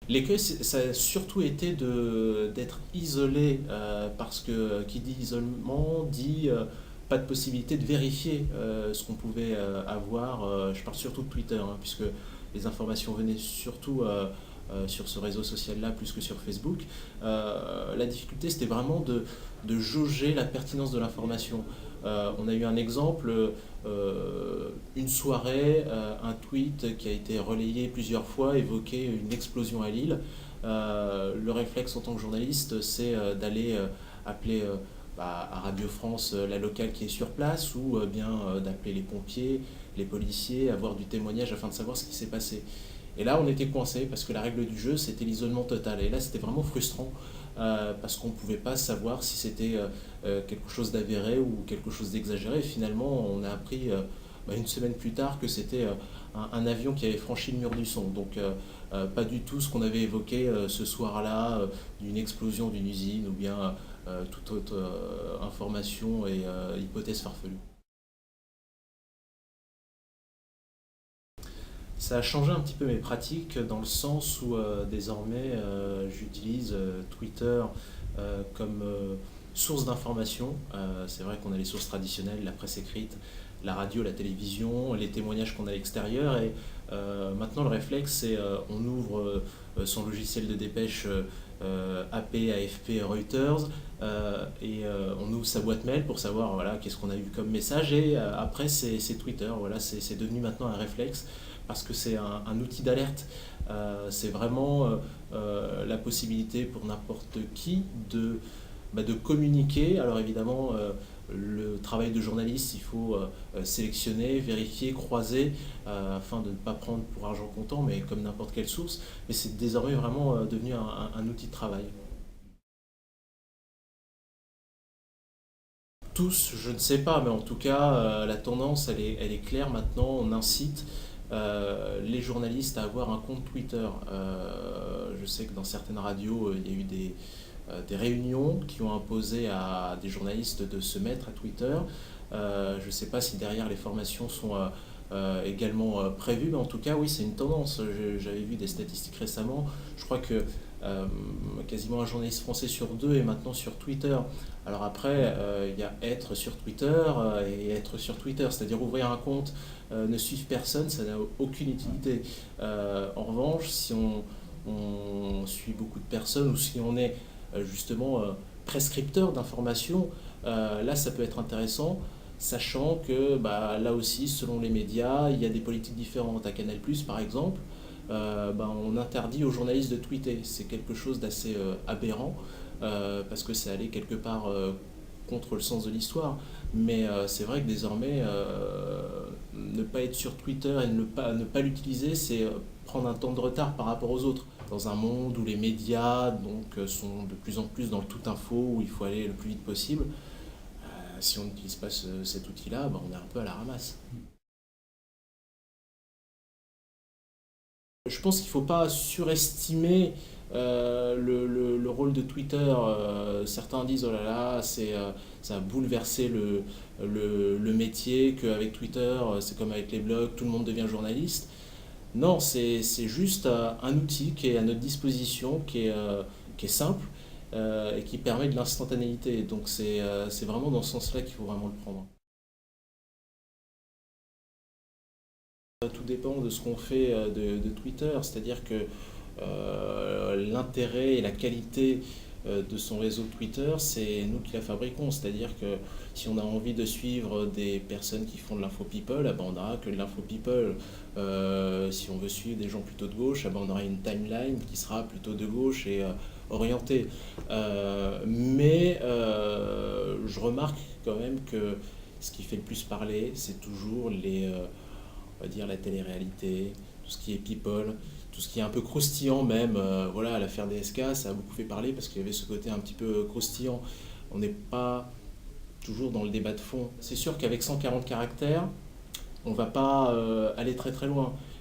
L'écueil, ça a surtout été d'être isolé, parce que qui dit isolement dit pas de possibilité de vérifier ce qu'on pouvait avoir. Je parle surtout de Twitter, hein, puisque les informations venaient surtout sur ce réseau social-là plus que sur Facebook. La difficulté, c'était vraiment de jauger la pertinence de l'information. On a eu un exemple, une soirée, un tweet qui a été relayé plusieurs fois évoquait une explosion à Lille. Le réflexe en tant que journaliste, c'est d'aller appeler à Radio France la locale qui est sur place ou bien d'appeler les pompiers, les policiers, avoir du témoignage afin de savoir ce qui s'est passé. Et là, on était coincé parce que la règle du jeu, c'était l'isolement total. Et là, c'était vraiment frustrant parce qu'on ne pouvait pas savoir si c'était quelque chose d'avéré ou quelque chose d'exagéré. Et finalement, on a appris une semaine plus tard que c'était un avion qui avait franchi le mur du son. Donc, pas du tout ce qu'on avait évoqué ce soir-là, d'une explosion d'une usine ou bien toute autre information et hypothèse farfelue. Ça a changé un petit peu mes pratiques dans le sens où désormais j'utilise Twitter comme source d'information. C'est vrai qu'on a les sources traditionnelles, la presse écrite, la radio, la télévision, les témoignages qu'on a à l'extérieur. Et maintenant le réflexe c'est on ouvre son logiciel de dépêche AP, AFP, Reuters on ouvre sa boîte mail pour savoir voilà, qu'est-ce qu'on a eu comme message et après c'est Twitter, voilà, c'est devenu maintenant un réflexe parce que c'est un outil d'alerte. C'est vraiment la possibilité pour n'importe qui de communiquer. Alors évidemment, le travail de journaliste, il faut sélectionner, vérifier, croiser, afin de ne pas prendre pour argent comptant, mais comme n'importe quelle source. Mais c'est désormais vraiment devenu un outil de travail. Tous, je ne sais pas, mais en tout cas, la tendance, elle est claire maintenant. On incite les journalistes à avoir un compte Twitter. Je sais que dans certaines radios, il y a eu des réunions qui ont imposé à des journalistes de se mettre à Twitter. Je ne sais pas si derrière les formations sont également prévues, mais en tout cas, oui, c'est une tendance. J'avais vu des statistiques récemment. Je crois que euh, quasiment un journaliste français sur deux est maintenant sur Twitter. Alors après, il y a être sur Twitter et être sur Twitter, c'est-à-dire ouvrir un compte, ne suivre personne, ça n'a aucune utilité. En revanche, si on suit beaucoup de personnes ou si on est justement prescripteur d'informations, là ça peut être intéressant, sachant que bah, là aussi, selon les médias, il y a des politiques différentes. À Canal+, par exemple, on interdit aux journalistes de tweeter. C'est quelque chose d'assez aberrant, parce que c'est aller quelque part contre le sens de l'histoire. Mais c'est vrai que désormais, ne pas être sur Twitter et ne pas l'utiliser, c'est prendre un temps de retard par rapport aux autres. Dans un monde où les médias donc, sont de plus en plus dans le tout info, où il faut aller le plus vite possible, si on n'utilise pas cet outil-là, on est un peu à la ramasse. Je pense qu'il ne faut pas surestimer le rôle de Twitter. Certains disent oh là là, ça a bouleversé le métier, qu'avec Twitter, c'est comme avec les blogs, tout le monde devient journaliste. Non, c'est juste un outil qui est à notre disposition, qui est simple et qui permet de l'instantanéité. Donc c'est vraiment dans ce sens-là qu'il faut vraiment le prendre. Tout dépend de ce qu'on fait de Twitter, c'est-à-dire que l'intérêt et la qualité de son réseau Twitter, c'est nous qui la fabriquons. C'est-à-dire que si on a envie de suivre des personnes qui font de l'info people, on n'aura que de l'info people. Si on veut suivre des gens plutôt de gauche, on aura une timeline qui sera plutôt de gauche et orientée. Mais je remarque quand même que ce qui fait le plus parler, c'est toujours on va dire la télé-réalité, tout ce qui est people, tout ce qui est un peu croustillant même. Voilà, l'affaire DSK, ça a beaucoup fait parler parce qu'il y avait ce côté un petit peu croustillant. On n'est pas toujours dans le débat de fond. C'est sûr qu'avec 140 caractères, on va pas aller très très loin.